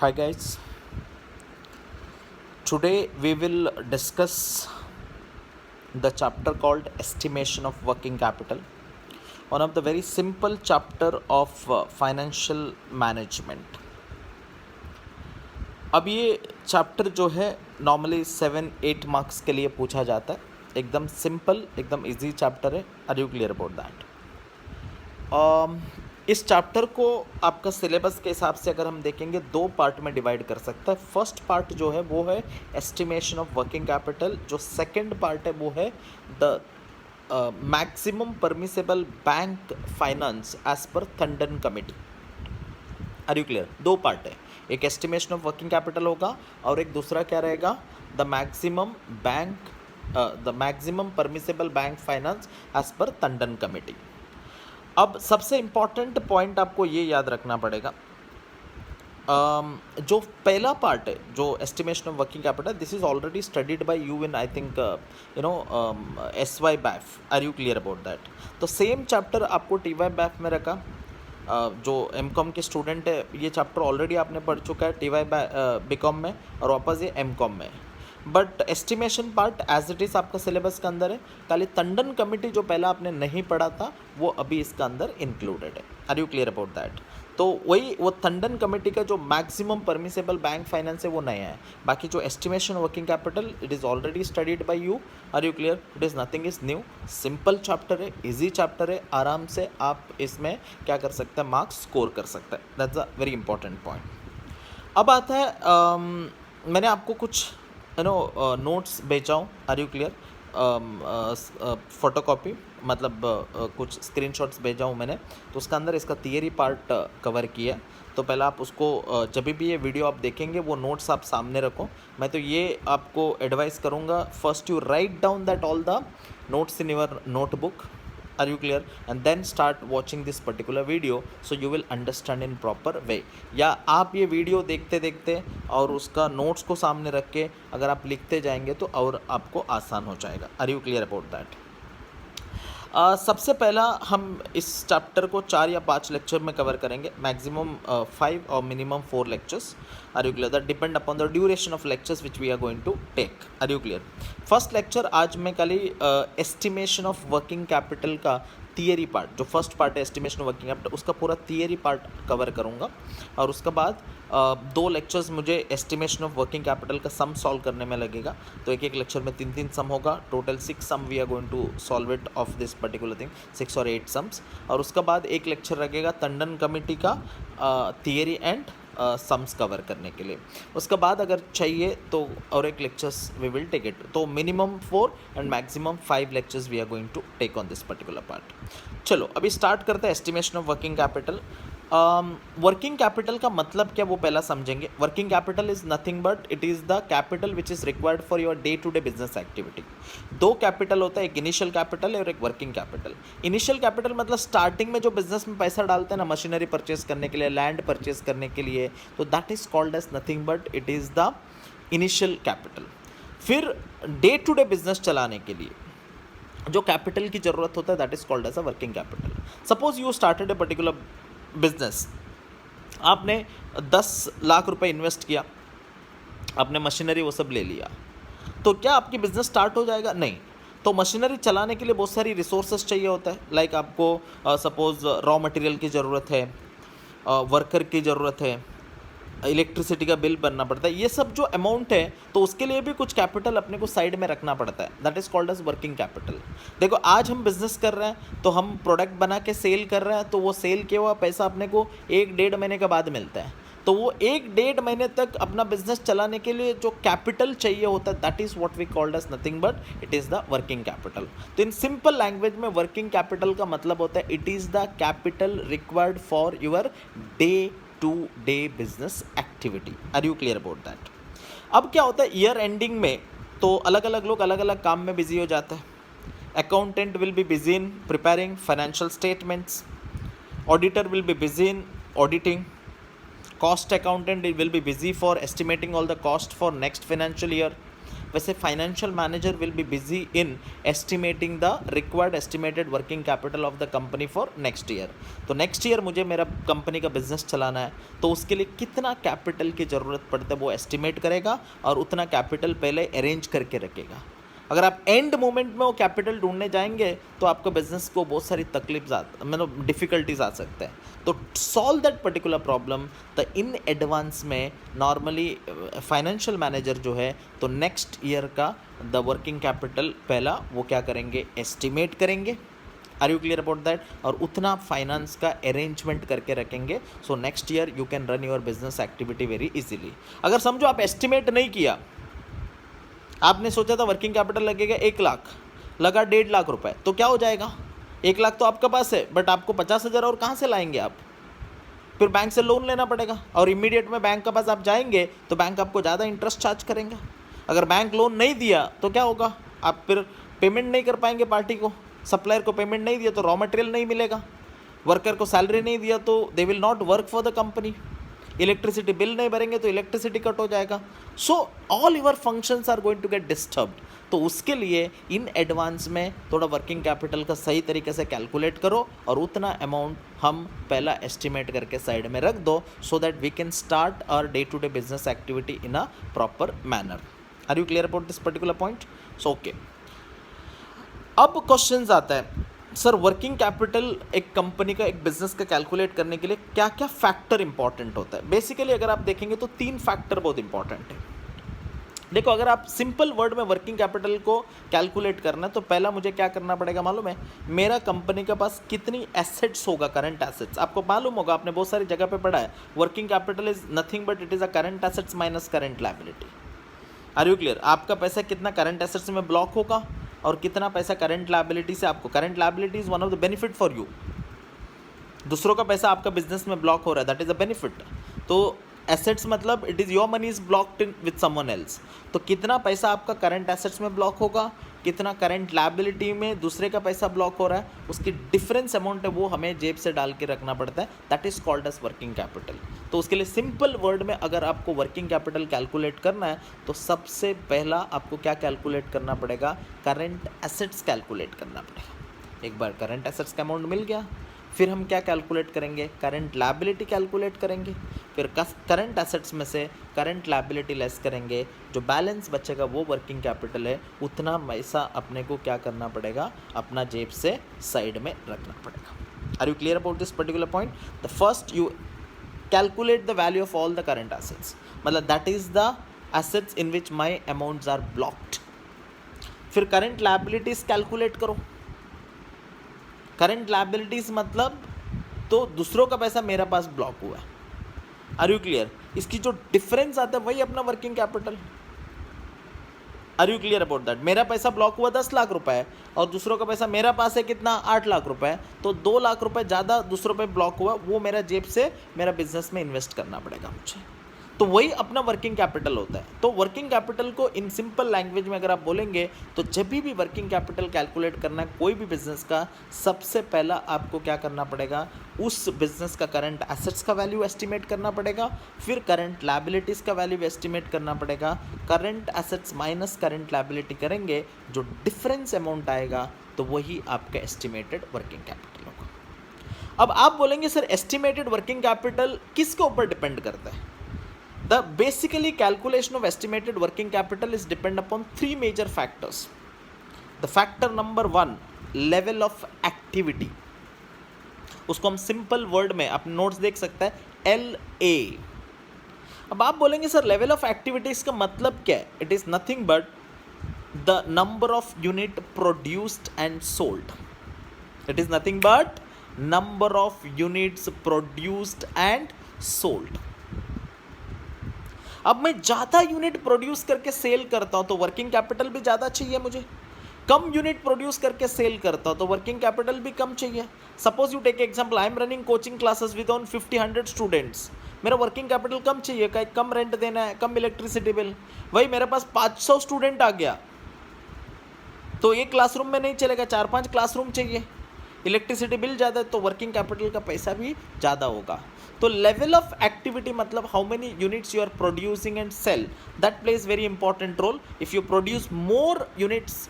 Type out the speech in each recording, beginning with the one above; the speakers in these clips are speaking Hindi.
Hi guys, today we will discuss the chapter called Estimation of Working Capital, one of the very simple chapter of financial management. अब ये चैप्टर जो है नॉर्मली 7-8 मार्क्स के लिए पूछा जाता है. एकदम सिंपल, एकदम इजी चैप्टर है. Are you clear about that? इस चैप्टर को आपका सिलेबस के हिसाब से अगर हम देखेंगे दो पार्ट में डिवाइड कर सकता है. फर्स्ट पार्ट जो है वो है एस्टिमेशन ऑफ वर्किंग कैपिटल. जो सेकंड पार्ट है वो है the maximum permissible bank finance as per Tandon committee. Are you clear? दो पार्ट है, एक एस्टिमेशन ऑफ वर्किंग कैपिटल होगा और एक दूसरा क्या रहेगा, the maximum permissible bank finance as per Tandon committee. अब सबसे इम्पॉर्टेंट पॉइंट आपको ये याद रखना पड़ेगा, जो पहला पार्ट है जो estimation of working capital, this is already studied by you in I think SY BAF. Are you clear about that? तो सेम चैप्टर आपको TY BAF में रखा. जो MCOM के स्टूडेंट है ये चैप्टर ऑलरेडी आपने पढ़ चुका है TY BCom में और वापस ये MCOM में. But estimation part as it is आपका सिलेबस के अंदर है. खाली टंडन कमेटी जो पहला आपने नहीं पढ़ा था वो अभी इसका अंदर इंक्लूडेड है. Are you clear about that? तो वही वो टंडन कमेटी का जो मैक्सिमम परमिसेबल बैंक फाइनेंस है वो नया है. बाकी जो estimation working capital it is already studied by you. Are you clear? It is nothing is new. Simple chapter है, इजी चैप्टर है. आराम से आप इसमें क्या कर सकते हैं, मार्क्स स्कोर कर सकते हैं. That's a very important point. अब आता है मैंने आपको कुछ नोट्स भेजा हूँ. Are you clear? फोटोकॉपी मतलब कुछ स्क्रीनशॉट्स भेजा हूँ मैंने, तो उसका अंदर इसका थियरी पार्ट कवर किया. तो पहले आप उसको जब भी ये वीडियो आप देखेंगे वो नोट्स आप सामने रखो. मैं तो ये आपको एडवाइस करूँगा, first you write down that all the notes in your notebook. Are you clear? And then start watching this particular video so you will understand in proper way. या आप ये वीडियो देखते देखते और उसका नोट्स को सामने रख के अगर आप लिखते जाएंगे तो और आपको आसान हो जाएगा. Are you clear about that? सबसे पहला हम इस चैप्टर को 4 या 5 लेक्चर में कवर करेंगे. मैक्सिमम 5 और minimum 4 lectures. Are you clear? That depend upon the duration of lectures which we are going to take. Are you clear? First lecture आज मैं खाली एस्टिमेशन ऑफ वर्किंग कैपिटल का थियरी पार्ट, जो फर्स्ट पार्ट है एस्टिमेशन ऑफ वर्किंग कैपिटल, उसका पूरा थियरी पार्ट कवर करूँगा. और उसके बाद 2 लेक्चर्स मुझे एस्टिमेशन ऑफ वर्किंग कैपिटल का सम सॉल्व करने में लगेगा. तो एक लेक्चर में 3 सम होगा. Total 6 sum we are going to solve it of this particular thing, 6 और 8 सम्स. और उसके बाद एक लेक्चर लगेगा टंडन कमेटी का थियरी एंड सम्स कवर करने के लिए. उसके बाद अगर चाहिए तो और एक lectures we will take it. तो minimum 4 and maximum 5 lectures we are going to take on this particular part. चलो अभी स्टार्ट करते हैं estimation of working capital. Working capital का मतलब क्या वो पहला समझेंगे. Working capital is nothing but it is the capital which is required for your day to day business activity. 2 capital होता है, एक इनिशियल कैपिटल है और एक वर्किंग कैपिटल. इनिशियल कैपिटल मतलब स्टार्टिंग में जो बिजनेस में पैसा डालते हैं ना, मशीनरी परचेज करने के लिए, लैंड परचेज करने के लिए, तो that is called as nothing but it is the initial capital. फिर डे टू डे बिजनेस चलाने के लिए जो कैपिटल की ज़रूरत होता है that is called as a working capital. Suppose you started a particular business, आपने 10 लाख रुपए इन्वेस्ट किया, आपने मशीनरी वो सब ले लिया, तो क्या आपकी बिजनेस स्टार्ट हो जाएगा? नहीं. तो मशीनरी चलाने के लिए बहुत सारी रिसोर्सेज चाहिए होता है. लाइक आपको सपोज रॉ मटेरियल की ज़रूरत है, वर्कर की ज़रूरत है, इलेक्ट्रिसिटी का बिल भरना पड़ता है. ये सब जो अमाउंट है तो उसके लिए भी कुछ कैपिटल अपने को साइड में रखना पड़ता है. That is called as working capital. देखो आज हम बिजनेस कर रहे हैं तो हम प्रोडक्ट बना के सेल कर रहे हैं, तो वो सेल किया हुआ पैसा अपने को 1-1.5 महीने के बाद मिलता है. तो वो 1-1.5 महीने तक अपना बिजनेस चलाने के लिए जो कैपिटल चाहिए होता है that is what we called as nothing but it is the working capital. तो इन सिंपल लैंग्वेज में वर्किंग कैपिटल का मतलब होता है it is the capital required for your day to day business activity. Are you clear about that? अब क्या होता है ईयर एंडिंग में तो अलग अलग लोग अलग अलग काम में बिजी हो जाते हैं. Accountant will be busy in preparing financial statements, auditor will be busy in auditing, cost accountant will be busy for estimating all the cost for next financial year, वैसे financial manager will be busy in estimating the required estimated working capital of the company for next year. तो नेक्स्ट ईयर मुझे मेरा कंपनी का बिजनेस चलाना है, तो उसके लिए कितना कैपिटल की ज़रूरत पड़ता है वो एस्टिमेट करेगा और उतना कैपिटल पहले अरेंज करके रखेगा। अगर आप एंड मोमेंट में वो कैपिटल ढूंढने जाएंगे तो आपको बिजनेस को बहुत सारी तकलीफ मतलब डिफ़िकल्टीज आ सकते हैं। तो solve that particular problem the in advance में नॉर्मली फाइनेंशियल मैनेजर जो है तो नेक्स्ट ईयर का द वर्किंग कैपिटल पहला वो क्या करेंगे, एस्टिमेट करेंगे। Are you clear about that? और उतना फाइनेंस का अरेंजमेंट करके रखेंगे, so next year you can run your business activity very easily. अगर समझो आप एस्टिमेट नहीं किया, आपने सोचा था वर्किंग कैपिटल लगेगा 1 लाख, लगा 1.5 लाख रुपए, तो क्या हो जाएगा? 1 लाख तो आपके पास है, बट आपको 50,000 और कहाँ से लाएंगे आप? फिर बैंक से लोन लेना पड़ेगा, और इमीडिएट में बैंक के पास आप जाएंगे तो बैंक आपको ज़्यादा इंटरेस्ट चार्ज करेंगे। अगर बैंक लोन नहीं दिया तो क्या होगा? आप फिर पेमेंट नहीं कर पाएंगे पार्टी को, सप्लायर को पेमेंट नहीं दिया तो रॉ मटेरियल नहीं मिलेगा, वर्कर को सैलरी नहीं दिया तो they will not work for the company, electricity bill नहीं भरेंगे तो इलेक्ट्रिसिटी कट हो जाएगा। So all your functions are going to get disturbed. तो उसके लिए इन एडवांस में थोड़ा वर्किंग कैपिटल का सही तरीके से कैलकुलेट करो और उतना अमाउंट हम पहला एस्टिमेट करके साइड में रख दो, so that we can start our day to day business activity in a proper manner. Are you clear about this particular point? So okay, अब क्वेश्चंस आता है, सर वर्किंग कैपिटल एक कंपनी का, एक बिजनेस का कैलकुलेट करने के लिए क्या क्या फैक्टर इंपॉर्टेंट होता है? बेसिकली अगर आप देखेंगे तो 3 फैक्टर बहुत इंपॉर्टेंट है। देखो, अगर आप सिंपल वर्ड में वर्किंग कैपिटल को कैलकुलेट करना है तो पहला मुझे क्या करना पड़ेगा मालूम है? मेरा कंपनी के पास कितनी एसेट्स होगा, करंट एसेट्स। आपको मालूम होगा, आपने बहुत सारी जगह पे पढ़ा है, working capital is nothing but it is a current assets minus current liability. Are you clear? आपका पैसा कितना करंट एसेट्स में ब्लॉक होगा और कितना पैसा करंट लायबिलिटी से आपको, current liability is one of the benefit for you. दूसरों का पैसा आपका बिजनेस में ब्लॉक हो रहा है, दैट इज अ बेनिफिट। तो एसेट्स मतलब it is your money is blocked in with someone else. तो कितना पैसा आपका करंट एसेट्स में ब्लॉक होगा, कितना करंट लायबिलिटी में दूसरे का पैसा ब्लॉक हो रहा है, उसकी डिफरेंस अमाउंट है वो हमें जेब से डाल के रखना पड़ता है, that is called as working capital. तो उसके लिए सिंपल वर्ड में अगर आपको वर्किंग कैपिटल कैलकुलेट करना है तो सबसे पहला आपको क्या कैलकुलेट करना पड़ेगा? करंट एसेट्स कैलकुलेट करना पड़ेगा। एक बार करंट एसेट्स का अमाउंट मिल गया, फिर हम क्या कैलकुलेट करेंगे? करंट लायबिलिटी कैलकुलेट करेंगे। फिर करंट एसेट्स में से करंट लायबिलिटी लेस करेंगे, जो बैलेंस बचेगा वो वर्किंग कैपिटल है, उतना पैसा अपने को क्या करना पड़ेगा? अपना जेब से साइड में रखना पड़ेगा। Are you clear about this particular point? The first you calculate the value of all the current assets, मतलब that is the assets in which my amounts are blocked. फिर करंट लायबिलिटीज कैलकुलेट करो। करंट लायबिलिटीज मतलब तो दूसरों का पैसा मेरे पास ब्लॉक हुआ है। Are you clear? इसकी जो डिफरेंस आता है वही अपना working capital. Are you clear about that? मेरा पैसा ब्लॉक हुआ 10 लाख रुपए और दूसरों का पैसा मेरा पास है कितना? 8 लाख रुपए। तो 2 लाख रुपए ज़्यादा दूसरों पे ब्लॉक हुआ, वो मेरा जेब से मेरा बिजनेस में इन्वेस्ट करना पड़ेगा मुझे। तो वही अपना वर्किंग कैपिटल होता है। तो वर्किंग कैपिटल को इन सिंपल लैंग्वेज में अगर आप बोलेंगे तो जब भी वर्किंग कैपिटल कैलकुलेट करना है कोई भी बिजनेस का, सबसे पहला आपको क्या करना पड़ेगा? उस बिजनेस का करंट एसेट्स का वैल्यू एस्टिमेट करना पड़ेगा, फिर करंट लायबिलिटीज़ का वैल्यू एस्टिमेट करना पड़ेगा। Current assets minus current liability करेंगे, जो डिफरेंस अमाउंट आएगा तो वही आपका एस्टिमेटेड वर्किंग कैपिटल होगा। अब आप बोलेंगे सर एस्टिमेटेड वर्किंग कैपिटल किसके ऊपर डिपेंड करता है? The basically calculation of estimated working capital is depend upon 3 major factors. The factor number 1, level of activity. उसको हम सिंपल वर्ड में अपने नोट्स देख सकते हैं, LA। अब आप बोलेंगे सर लेवल ऑफ एक्टिविटीज का मतलब क्या है? It is nothing but the number of unit produced and sold. It is nothing but number of units produced and sold. अब मैं ज़्यादा यूनिट प्रोड्यूस करके सेल करता हूँ तो वर्किंग कैपिटल भी ज़्यादा चाहिए मुझे। कम यूनिट प्रोड्यूस करके सेल करता हूँ तो वर्किंग कैपिटल भी कम चाहिए। Suppose you take example, I am running coaching classes with on 50-100 students. मेरा वर्किंग कैपिटल कम चाहिए, क्या कम रेंट देना है, कम इलेक्ट्रिसिटी बिल। वही मेरे पास 500 स्टूडेंट आ गया तो एक क्लासरूम में नहीं चलेगा, 4-5 क्लासरूम चाहिए। इलेक्ट्रिसिटी बिल ज़्यादा है तो वर्किंग कैपिटल का पैसा भी ज़्यादा होगा। तो लेवल ऑफ एक्टिविटी मतलब how many units you are producing and sell, that plays very important role. If you produce more units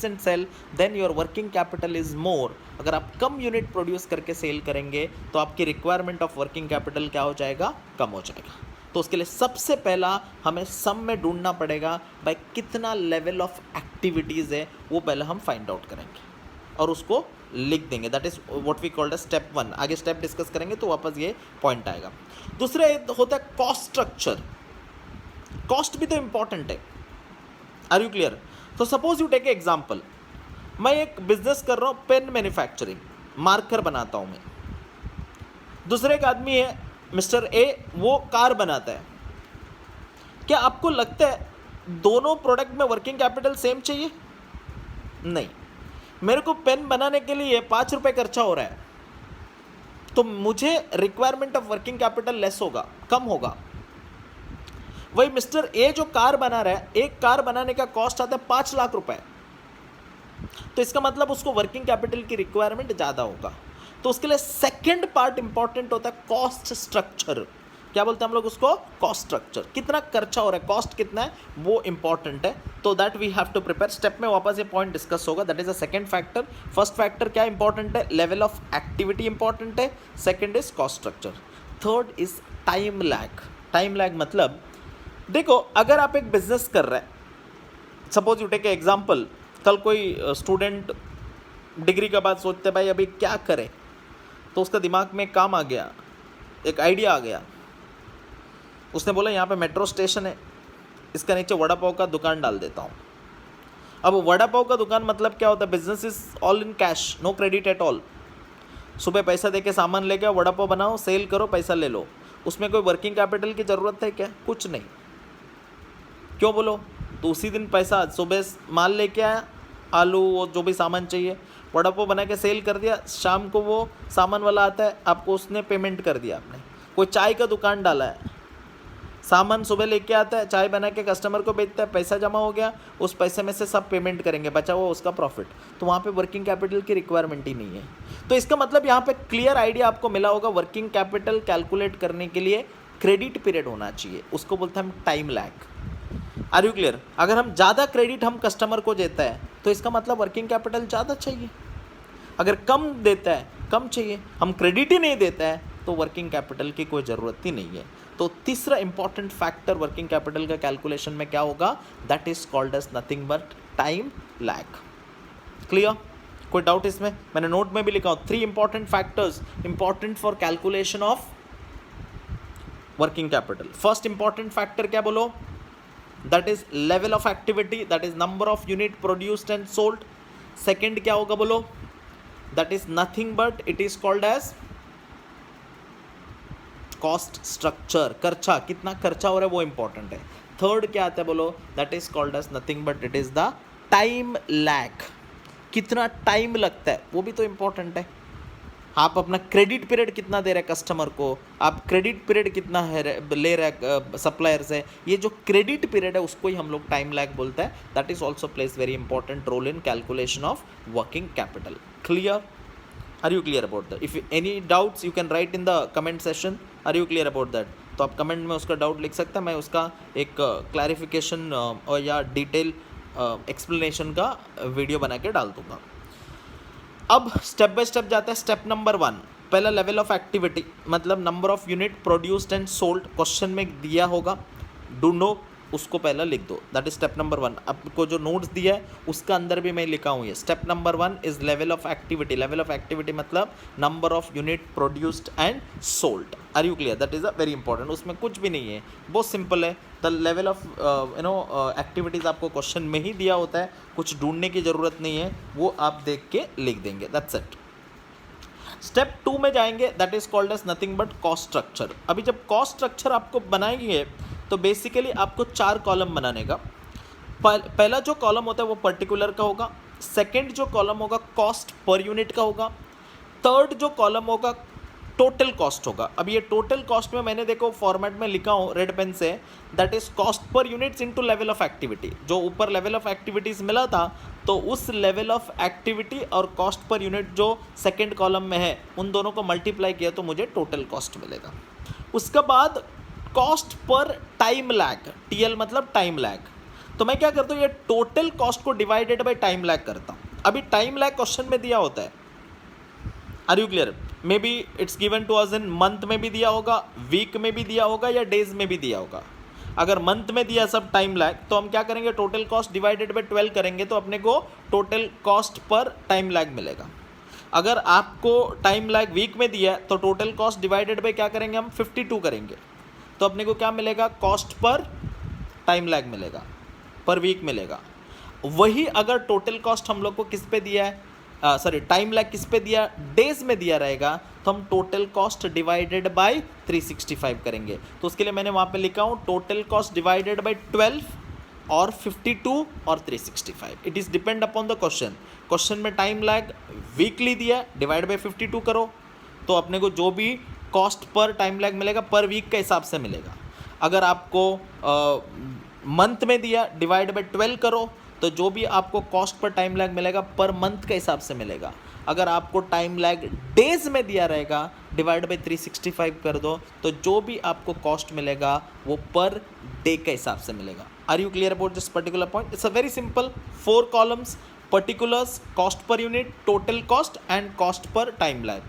and sell then your working capital is more. अगर आप कम यूनिट प्रोड्यूस करके सेल करेंगे तो आपकी रिक्वायरमेंट ऑफ वर्किंग कैपिटल क्या हो जाएगा, कम हो जाएगा। तो उसके लिए सबसे पहला हमें सम में ढूंढना पड़ेगा भाई कितना लेवल ऑफ एक्टिविटीज़ है, वो पहले हम फाइंड आउट करेंगे और उसको लिख देंगे। That is what we called step 1। आगे स्टेप डिस्कस करेंगे तो वापस ये पॉइंट आएगा। दूसरा होता है कॉस्ट स्ट्रक्चर। कॉस्ट भी तो इंपॉर्टेंट है। Are you clear? तो suppose you take a example, मैं एक बिजनेस कर रहा हूँ पेन मैन्युफैक्चरिंग, मार्कर बनाता हूँ मैं। दूसरे एक आदमी है मिस्टर ए, वो कार बनाता है। क्या आपको लगता है दोनों प्रोडक्ट में वर्किंग कैपिटल सेम चाहिए? नहीं। मेरे को पेन बनाने के लिए 5 रुपये खर्चा हो रहा है तो मुझे requirement of working capital less होगा, कम होगा। वही मिस्टर ए जो कार बना रहा है, एक कार बनाने का कॉस्ट आता है 5 लाख रुपए, तो इसका मतलब उसको वर्किंग कैपिटल की रिक्वायरमेंट ज़्यादा होगा। तो उसके लिए सेकेंड पार्ट इंपॉर्टेंट होता है कॉस्ट स्ट्रक्चर। क्या बोलते हैं हम लोग उसको? Cost structure. कितना खर्चा हो रहा है, कॉस्ट कितना है, वो इंपॉर्टेंट है। तो that we have to prepare. Step में वापस ये पॉइंट डिस्कस होगा। That is a second factor. First factor क्या इंपॉर्टेंट है? लेवल ऑफ एक्टिविटी इंपॉर्टेंट है। Second is cost structure. Third is time lag. Time lag मतलब देखो, अगर आप एक बिजनेस कर रहे हैं, suppose you take a example, कल कोई स्टूडेंट डिग्री के बाद सोचते भाई अभी क्या करें, तो उसका दिमाग में काम आ गया, एक आइडिया आ गया। उसने बोला यहाँ पे मेट्रो स्टेशन है, इसका नीचे वड़ा पाव का दुकान डाल देता हूँ। अब वड़ा पाव का दुकान मतलब क्या होता है? Business is all in cash, no credit at all. सुबह पैसा दे के सामान ले गया, वड़ा पाव बनाओ, सेल करो, पैसा ले लो। उसमें कोई वर्किंग कैपिटल की ज़रूरत है क्या? कुछ नहीं। क्यों बोलो? तो उसी दिन पैसा, सुबह माल लेके आया, आलू वो जो भी सामान चाहिए, वड़ा पाव बना के सेल कर दिया, शाम को वो सामान वाला आता है, आपको उसने पेमेंट कर दिया। आपने कोई चाय का दुकान डाला है, सामान सुबह लेके आता है, चाय बना के कस्टमर को बेचता है, पैसा जमा हो गया, उस पैसे में से सब पेमेंट करेंगे, बचा हुआ उसका प्रॉफिट। तो वहाँ पे वर्किंग कैपिटल की रिक्वायरमेंट ही नहीं है। तो इसका मतलब यहाँ पे क्लियर आइडिया आपको मिला होगा। वर्किंग कैपिटल कैलकुलेट करने के लिए क्रेडिट पीरियड होना चाहिए, उसको बोलते हैं हम time lag. Are you clear? अगर हम ज़्यादा क्रेडिट हम कस्टमर को देता है तो इसका मतलब वर्किंग कैपिटल ज़्यादा चाहिए। अगर कम देता है, कम चाहिए। हम क्रेडिट ही नहीं देता है तो वर्किंग कैपिटल की कोई ज़रूरत ही नहीं है। तो तीसरा इंपॉर्टेंट फैक्टर वर्किंग कैपिटल का कैलकुलेशन में क्या होगा? That is called as nothing but time lag. Clear? कोई डाउट इसमें? मैंने नोट में भी लिखा हूँ 3 important factors important for calculation of working capital. First important factor क्या बोलो? That is level of activity, that is number of unit produced and sold. Second क्या होगा बोलो? That is nothing but it is called as cost structure. खर्चा, कितना खर्चा हो रहा है वो इंपॉर्टेंट है। थर्ड क्या आता है बोलो? That is called as nothing but it is the time lag. कितना टाइम लगता है वो भी तो इंपॉर्टेंट है। आप अपना क्रेडिट पीरियड कितना दे रहे हैं कस्टमर को, आप क्रेडिट पीरियड कितना है ले रहे सप्लायर से, ये जो क्रेडिट पीरियड है उसको ही हम लोग टाइम लैग बोलते हैं। That is also place very important role in calculation of working capital. Clear? Are you clear about that? If any doubts you can write in the comment section. Are you clear about that? तो आप कमेंट में उसका डाउट लिख सकते हैं, मैं उसका एक क्लैरिफिकेशन और या डिटेल एक्सप्लेनेशन का वीडियो बना के डाल दूंगा। अब स्टेप बाय स्टेप जाता है। स्टेप नंबर 1, पहला लेवल ऑफ एक्टिविटी मतलब number of unit produced and sold. Question में दिया होगा, ढूंढो, उसको पहला लिख दो। That is step number 1। आपको जो नोट्स दिया है उसका अंदर भी मैं लिखा हूँ ये। Step number 1 is level of activity. Level of activity मतलब number of unit produced and sold. Are you clear? That is a very important. उसमें कुछ भी नहीं है, बहुत सिंपल है। द लेवल ऑफ एक्टिविटीज़ आपको क्वेश्चन में ही दिया होता है, कुछ ढूंढने की ज़रूरत नहीं है, वो आप देख के लिख देंगे। That's it. स्टेप 2 में जाएंगे, that is called as nothing but cost structure. अभी जब कॉस्ट स्ट्रक्चर आपको बनाएंगे तो बेसिकली आपको 4 कॉलम बनाने का। पहला जो कॉलम होता है वो पर्टिकुलर का होगा, सेकंड जो कॉलम होगा कॉस्ट पर यूनिट का होगा, थर्ड जो कॉलम होगा टोटल कॉस्ट होगा। अब ये टोटल कॉस्ट में मैंने देखो फॉर्मेट में लिखा हूँ रेड पेन से, दैट इज कॉस्ट पर units into level of activity. जो ऊपर लेवल ऑफ एक्टिविटीज़ मिला था तो उस लेवल ऑफ एक्टिविटी और कॉस्ट पर यूनिट जो सेकेंड कॉलम में है उन दोनों को मल्टीप्लाई किया तो मुझे टोटल कॉस्ट मिलेगा। उसके बाद cost per time lag, TL मतलब टाइम लैग, तो मैं क्या करता हूँ, ये टोटल कॉस्ट को डिवाइडेड बाय टाइम लैग करता हूँ। अभी टाइम लैग क्वेश्चन में दिया होता है, are you clear? Maybe it's given to us in month में भी दिया होगा, वीक में भी दिया होगा या डेज में भी दिया होगा। अगर मंथ में दिया सब टाइम लैग तो हम क्या करेंगे, टोटल कॉस्ट डिवाइडेड बाय 12 करेंगे तो अपने को total cost per time lag मिलेगा। अगर आपको टाइम लैग वीक में दिया है तो टोटल कॉस्ट डिवाइडेड बाय क्या करेंगे हम, 52 करेंगे तो अपने को क्या मिलेगा, कॉस्ट पर टाइम लैग मिलेगा, पर वीक मिलेगा। वही अगर टोटल कॉस्ट हम लोग को किस पे दिया है, सॉरी टाइम लैग किस पे दिया, डेज में दिया रहेगा तो हम टोटल कॉस्ट डिवाइडेड बाय 365 करेंगे। तो उसके लिए मैंने वहाँ पे लिखा हूँ टोटल कॉस्ट डिवाइडेड बाय 12 और 52 और 365। It is depend upon the question. Question में टाइम लैग वीकली दिया, डिवाइड बाय 52 करो तो अपने को जो भी कॉस्ट पर टाइम लैग मिलेगा पर वीक के हिसाब से मिलेगा। अगर आपको मंथ में दिया, डिवाइड बाय 12 करो तो जो भी आपको कॉस्ट पर टाइम लैग मिलेगा पर मंथ के हिसाब से मिलेगा। अगर आपको टाइम लैग डेज में दिया रहेगा, डिवाइड बाय 365 कर दो तो जो भी आपको कॉस्ट मिलेगा वो पर डे के हिसाब से मिलेगा। Are you clear about this particular point? It's a very simple 4 columns, particulars, cost per unit, total cost and cost पर टाइम लैग।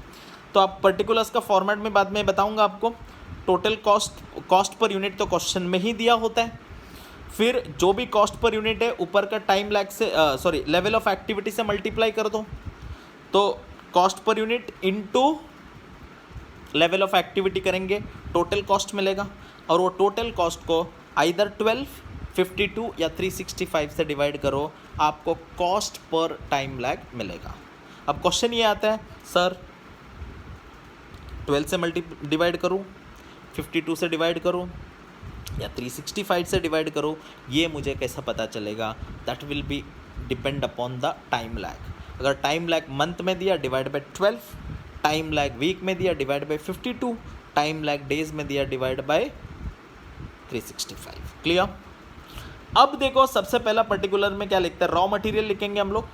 तो आप पर्टिकुलर्स का फॉर्मेट में बाद में बताऊंगा आपको। टोटल कॉस्ट पर यूनिट तो क्वेश्चन में ही दिया होता है, फिर जो भी कॉस्ट पर यूनिट है ऊपर का टाइम लैग से सॉरी लेवल ऑफ एक्टिविटी से मल्टीप्लाई कर दो तो cost per unit into level of activity करेंगे, टोटल कॉस्ट मिलेगा। और वो टोटल कॉस्ट को आइदर 12, 52 या 365 से डिवाइड करो, आपको कॉस्ट पर टाइम लैग मिलेगा। अब क्वेश्चन ये आता है, सर 12 से डिवाइड करूँ, 52 से डिवाइड करूँ या 365 से डिवाइड करो, ये मुझे कैसा पता चलेगा? That will be depend upon the time lag. अगर टाइम लैग मंथ में दिया, divide by 12, time lag week में दिया, divide by 52, time lag days में दिया, डिवाइड बाय 365। क्लियर? अब देखो सबसे पहला पर्टिकुलर में क्या लिखते हैं, रॉ मटेरियल लिखेंगे हम लोग,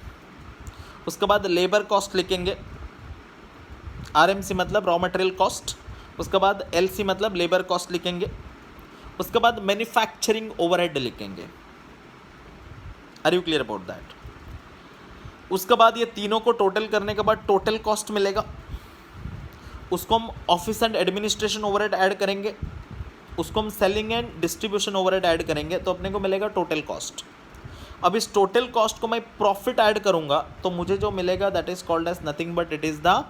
उसके बाद लेबर कॉस्ट लिखेंगे, RMC मतलब रॉ मटेरियल कॉस्ट, उसके बाद LC मतलब लेबर कॉस्ट लिखेंगे, उसके बाद मैन्युफैक्चरिंग ओवरहेड लिखेंगे। Are you clear about that? उसके बाद ये तीनों को टोटल करने के बाद टोटल कॉस्ट मिलेगा, उसको हम office and administration overhead add करेंगे, उसको हम selling and distribution overhead add करेंगे तो अपने को मिलेगा टोटल कॉस्ट। अब इस टोटल कॉस्ट को मैं प्रॉफिट ऐड करूंगा तो मुझे जो मिलेगा that is called as nothing but it is the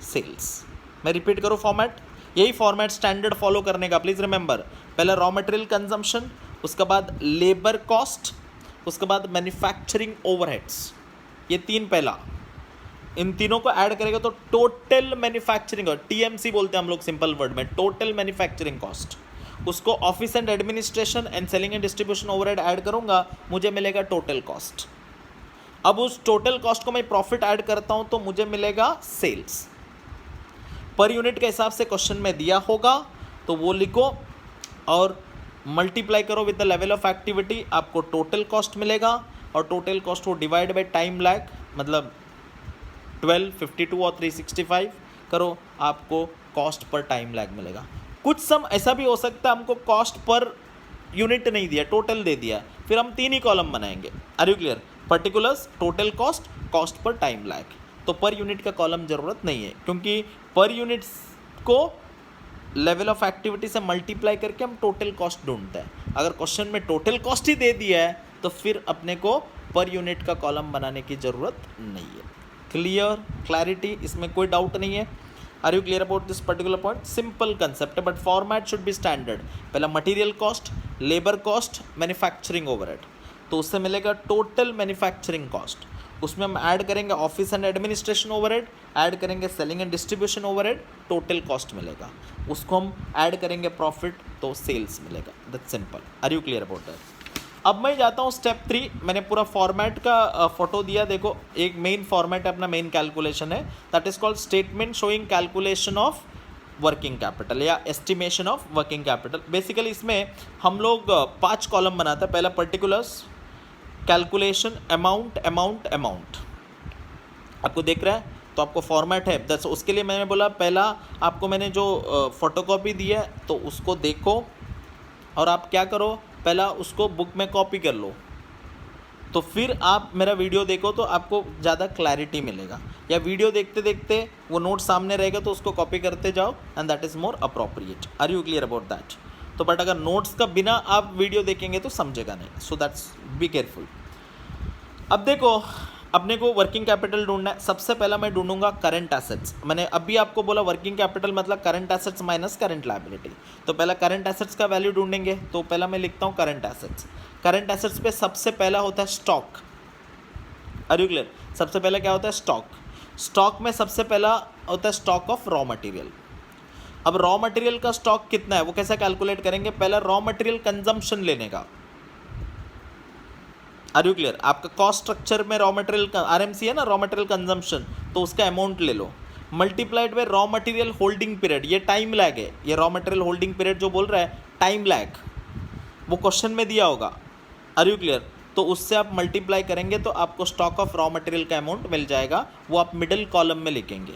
sales. मैं रिपीट करूँ फॉर्मेट, यही फॉर्मेट स्टैंडर्ड फॉलो करने का, प्लीज़ रिमेंबर। पहले रॉ मटेरियल कंजम्पशन, उसके बाद लेबर कॉस्ट, उसके बाद मैन्युफैक्चरिंग ओवरहेड्स, ये तीन पहला, इन तीनों को ऐड करेगा तो टोटल मैन्युफैक्चरिंग, TMC बोलते हैं हम लोग सिंपल वर्ड में, टोटल मैन्युफैक्चरिंग कॉस्ट। उसको office and administration and selling and distribution overhead add करूंगा, मुझे मिलेगा टोटल कॉस्ट। अब उस टोटल कॉस्ट को मैं प्रॉफिट ऐड करता हूं तो मुझे मिलेगा सेल्स। पर यूनिट के हिसाब से क्वेश्चन में दिया होगा तो वो लिखो और मल्टीप्लाई करो with the level of activity, आपको टोटल कॉस्ट मिलेगा और टोटल कॉस्ट को डिवाइड बाय टाइम लैग मतलब 12, 52 और 365 करो, आपको कॉस्ट पर टाइम लैग मिलेगा। कुछ सम ऐसा भी हो सकता है हमको कॉस्ट पर यूनिट नहीं दिया, टोटल दे दिया, फिर हम 3 ही कॉलम बनाएंगे। Are you clear? Particulars, total cost, cost पर टाइम लैग। तो पर यूनिट का कॉलम ज़रूरत नहीं है क्योंकि पर यूनिट को लेवल ऑफ एक्टिविटी से मल्टीप्लाई करके हम टोटल कॉस्ट ढूंढते हैं। अगर क्वेश्चन में टोटल कॉस्ट ही दे दिया है तो फिर अपने को पर यूनिट का कॉलम बनाने की ज़रूरत नहीं है। क्लियर, क्लैरिटी, इसमें कोई डाउट नहीं है। Are you clear about this particular point? Simple concept है but format should be standard. पहला material cost, labour cost, manufacturing overhead, तो उससे मिलेगा टोटल मैन्युफैक्चरिंग कॉस्ट। उसमें हम ऐड करेंगे office and administration overhead, add करेंगे selling and distribution overhead, total cost मिलेगा। उसको हम ऐड करेंगे प्रॉफिट तो सेल्स मिलेगा। That's simple. Are you clear about that? अब मैं जाता हूँ स्टेप 3। मैंने पूरा फॉर्मेट का फोटो दिया, देखो एक मेन फॉर्मेट है, अपना मेन कैलकुलेशन है, that is called statement showing calculation of working capital या estimation of working capital. Basically इसमें हम लोग 5 कॉलम बनाते हैं। पहला particulars, calculation amount amount amount, आपको देख रहा है, तो आपको फॉर्मेट है दस। उसके लिए मैंने बोला पहला आपको मैंने जो फोटोकॉपी दी है तो उसको देखो और आप क्या करो, पहला उसको बुक में कॉपी कर लो, तो फिर आप मेरा वीडियो देखो तो आपको ज़्यादा क्लैरिटी मिलेगा। या वीडियो देखते देखते वो नोट सामने रहेगा तो उसको कॉपी करते जाओ and that is more appropriate. Are you clear about that? तो बट अगर नोट्स का बिना आप वीडियो देखेंगे तो समझेगा नहीं, सो दैट्स बी केयरफुल। अब देखो अपने को वर्किंग कैपिटल ढूंढना है। सबसे पहला मैं ढूंढूंगा करंट एसेट्स। मैंने अभी आपको बोला वर्किंग कैपिटल मतलब current assets minus current liability. तो पहला करंट एसेट्स का वैल्यू ढूंढेंगे, तो पहला मैं लिखता हूँ करंट एसेट्स। करंट एसेट्स पे सबसे पहला होता है स्टॉक। Are you clear? सबसे पहला क्या होता है? स्टॉक। स्टॉक में सबसे पहला होता है स्टॉक ऑफ रॉ मटेरियल। अब रॉ मटेरियल का स्टॉक कितना है वो कैसे कैलकुलेट करेंगे? पहला रॉ मटेरियल कंजम्पशन लेने का। Are you clear? आपका कॉस्ट स्ट्रक्चर में रॉ मटेरियल का आरएमसी है ना, रॉ मटेरियल कंजम्पशन, तो उसका अमाउंट ले लो multiplied by raw material holding period. ये टाइम लैग है, ये रॉ मटेरियल होल्डिंग पीरियड जो बोल रहा है टाइम लैग, वो क्वेश्चन में दिया होगा। Are you clear? तो उससे आप मल्टीप्लाई करेंगे तो आपको स्टॉक ऑफ रॉ मटेरियल का अमाउंट मिल जाएगा, वो आप मिडिल कॉलम में लिखेंगे।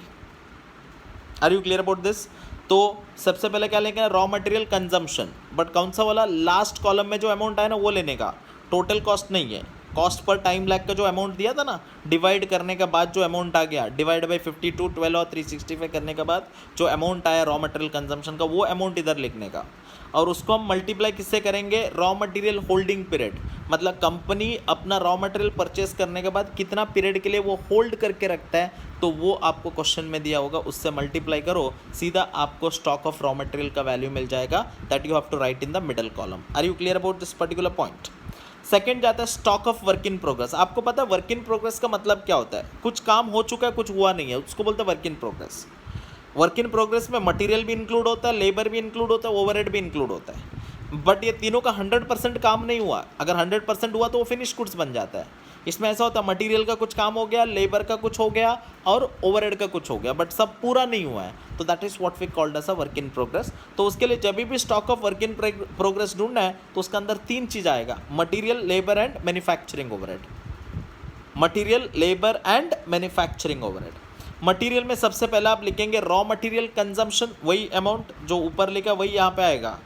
Are you clear about this? तो सबसे पहले क्या लेंगे? रॉ मटेरियल कंजम्पशन, बट कौन सा वाला? लास्ट कॉलम में जो अमाउंट आया ना वो लेने का, टोटल कॉस्ट नहीं है। कॉस्ट पर टाइम लैग का जो अमाउंट दिया था ना, डिवाइड करने के बाद जो अमाउंट आ गया, डिवाइड बाई 52, 12 और 365 करने के बाद जो अमाउंट आया रॉ मटेरियल कंजम्पशन का, वो अमाउंट इधर लिखने का। और उसको हम मल्टीप्लाई किससे करेंगे? रॉ मटेरियल होल्डिंग पीरियड, मतलब कंपनी अपना रॉ मटेरियल परचेस करने के बाद कितना पीरियड के लिए वो होल्ड करके रखता है, तो वो आपको क्वेश्चन में दिया होगा, उससे मल्टीप्लाई करो, सीधा आपको स्टॉक ऑफ रॉ मटेरियल का वैल्यू मिल जाएगा। That you have to write in the middle column. Are you clear about this particular point? Second जाता है stock of work in progress. आपको पता है वर्क इन प्रोग्रेस का मतलब क्या होता है? कुछ काम हो चुका है, कुछ हुआ नहीं है, उसको बोलते हैं work in progress. Work in progress में मटेरियल भी इंक्लूड होता है, लेबर भी इंक्लूड होता है, ओवरहेड भी इंक्लूड होता है, बट ये तीनों का 100% काम नहीं हुआ। अगर 100% हुआ तो वो फिनिश गुड्स बन जाता है। इसमें ऐसा होता है मटेरियल का कुछ काम हो गया, लेबर का कुछ हो गया और ओवरहेड का कुछ हो गया, बट सब पूरा नहीं हुआ है, तो that is what we called as a work in progress. तो उसके लिए जब भी stock of work in progress ढूंढना है तो उसके अंदर 3 चीज़ आएगा, material, labour and manufacturing overhead. Material, labour and manufacturing overhead. Material में सबसे पहले आप लिखेंगे रॉ मटीरियल कंजम्पशन, वही अमाउंट जो ऊपर लिखा वही यहाँ पे आएगा।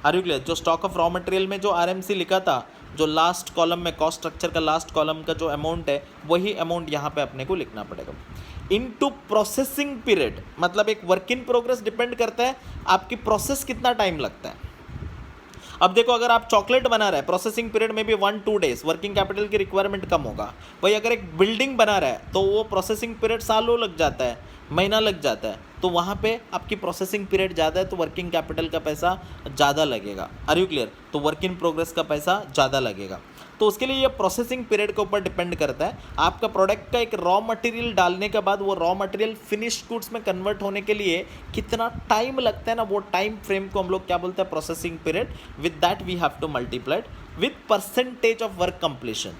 Are you clear? जो स्टॉक ऑफ रॉ मटेरियल में जो आरएमसी लिखा था, जो लास्ट कॉलम में कॉस्ट स्ट्रक्चर का लास्ट कॉलम का जो अमाउंट है, वही अमाउंट यहाँ पे अपने को लिखना पड़ेगा। इनटू प्रोसेसिंग पीरियड, मतलब एक वर्क इन प्रोग्रेस डिपेंड करता है आपकी प्रोसेस कितना टाइम लगता है। अब देखो अगर आप चॉकलेट बना रहे हैं, प्रोसेसिंग पीरियड में भी 1-2 डेज, वर्किंग कैपिटल की रिक्वायरमेंट कम होगा। वही अगर एक बिल्डिंग बना रहा है तो वो प्रोसेसिंग पीरियड सालों लग जाता है, महीना लग जाता है, तो वहाँ पे आपकी प्रोसेसिंग पीरियड ज़्यादा है तो वर्किंग कैपिटल का पैसा ज़्यादा लगेगा। Are you clear? तो वर्क इन प्रोग्रेस का पैसा ज़्यादा लगेगा। तो उसके लिए ये प्रोसेसिंग पीरियड के ऊपर डिपेंड करता है। आपका प्रोडक्ट का एक रॉ मटेरियल डालने के बाद वो रॉ मटेरियल फिनिश्ड गुड्स में कन्वर्ट होने के लिए कितना टाइम लगता है ना, वो टाइम फ्रेम को हम लोग क्या बोलते हैं? Processing period. With that we have to multiplied with percentage of work completion.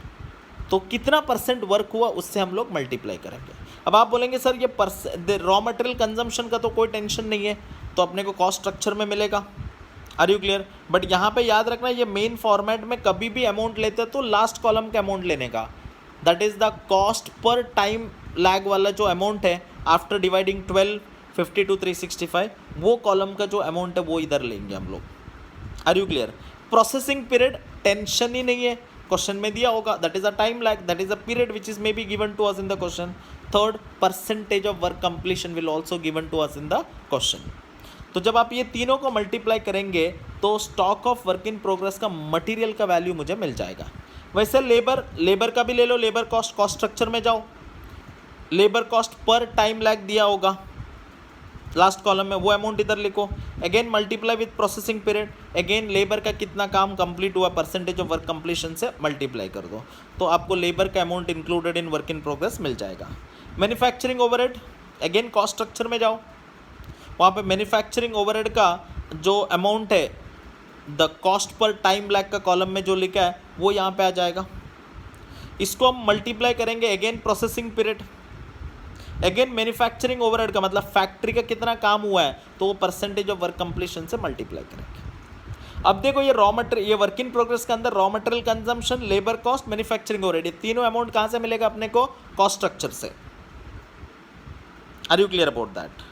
तो कितना परसेंट वर्क हुआ उससे हम लोग मल्टीप्लाई करेंगे। अब आप बोलेंगे सर ये रॉ मटेरियल कंजम्पशन का तो कोई टेंशन नहीं है, तो अपने को कॉस्ट स्ट्रक्चर में मिलेगा। Are you clear? बट यहाँ पे याद रखना, ये मेन फॉर्मेट में कभी भी अमाउंट लेते हैं तो लास्ट कॉलम का अमाउंट लेने का, दैट इज द कॉस्ट पर टाइम लैग वाला जो अमाउंट है आफ्टर डिवाइडिंग 12, 52, 365, वो कॉलम का जो अमाउंट है वो इधर लेंगे हम लोग। Are you clear? Processing period tension ही नहीं है, क्वेश्चन में दिया होगा, that is a time lag, that is a period which is may be given to us in the question. Third, percentage of work completion will also given to us in the question. तो जब आप ये तीनों को मल्टीप्लाई करेंगे तो stock of work in progress का मटेरियल का वैल्यू मुझे मिल जाएगा। वैसे लेबर का भी ले लो, लेबर कॉस्ट स्ट्रक्चर में जाओ, लेबर कॉस्ट पर टाइम लैग दिया होगा लास्ट कॉलम में, वो अमाउंट इधर लिखो। Again multiply with processing period, again labour का कितना काम कंप्लीट हुआ परसेंटेज ऑफ वर्क कंप्लीशन से मल्टीप्लाई कर दो, तो आपको लेबर का amount included in work in progress मिल जाएगा। Manufacturing overhead, again cost structure में जाओ, वहाँ पे मैन्युफैक्चरिंग ओवरहेड का जो अमाउंट है द कॉस्ट पर टाइम लैग का कॉलम में जो लिखा है वो यहाँ पे आ जाएगा। इसको हम मल्टीप्लाई करेंगे again processing period, again manufacturing overhead का मतलब फैक्ट्री का कितना काम हुआ है, तो वो परसेंटेज ऑफ वर्क कंप्लीशन से मल्टीप्लाई करेंगे। अब देखो ये रॉ मटेरियल, ये वर्क इन प्रोग्रेस के अंदर raw material consumption, labour cost, manufacturing overhead, ये तीनों अमाउंट कहाँ से मिलेगा अपने को? कॉस्ट स्ट्रक्चर से। Are you clear about that?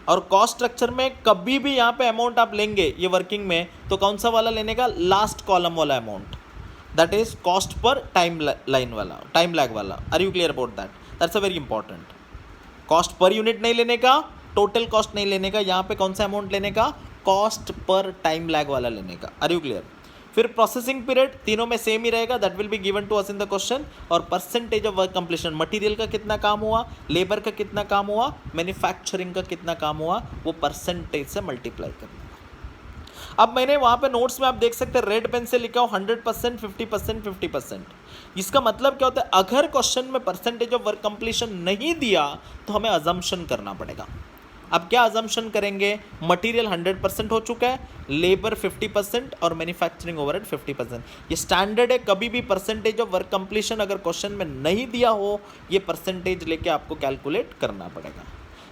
और कॉस्ट स्ट्रक्चर में कभी भी यहाँ पे अमाउंट आप लेंगे ये वर्किंग में, तो कौन सा वाला लेने का? लास्ट कॉलम वाला अमाउंट, दैट इज कॉस्ट पर टाइम लाइन वाला, टाइम लैग वाला। Are you clear about that? That's a very important. Cost per unit नहीं लेने का, टोटल कॉस्ट नहीं लेने का, यहाँ पे कौन सा अमाउंट लेने का? कॉस्ट पर टाइम लैग वाला लेने का। Are you clear? फिर प्रोसेसिंग पीरियड तीनों में सेम ही रहेगा, that will be given to us in the question. और percentage of work completion, material का कितना काम हुआ, लेबर का कितना काम हुआ, मैन्युफैक्चरिंग का कितना काम हुआ, वो परसेंटेज से मल्टीप्लाई करना। अब मैंने वहाँ पे नोट्स में आप देख सकते हैं रेड पेन से लिखा हो 100%, 50%, 50%। इसका मतलब क्या होता है? अगर क्वेश्चन में परसेंटेज ऑफ वर्क कंप्लीशन नहीं दिया तो हमें अजम्पशन करना पड़ेगा। अब क्या अजम्पशन करेंगे? मटेरियल 100% हो चुका है, लेबर 50% और मैन्युफैक्चरिंग ओवरहेड 50%। ये स्टैंडर्ड है, कभी भी परसेंटेज ऑफ वर्क कंप्लीशन अगर क्वेश्चन में नहीं दिया हो, ये परसेंटेज लेके आपको कैलकुलेट करना पड़ेगा।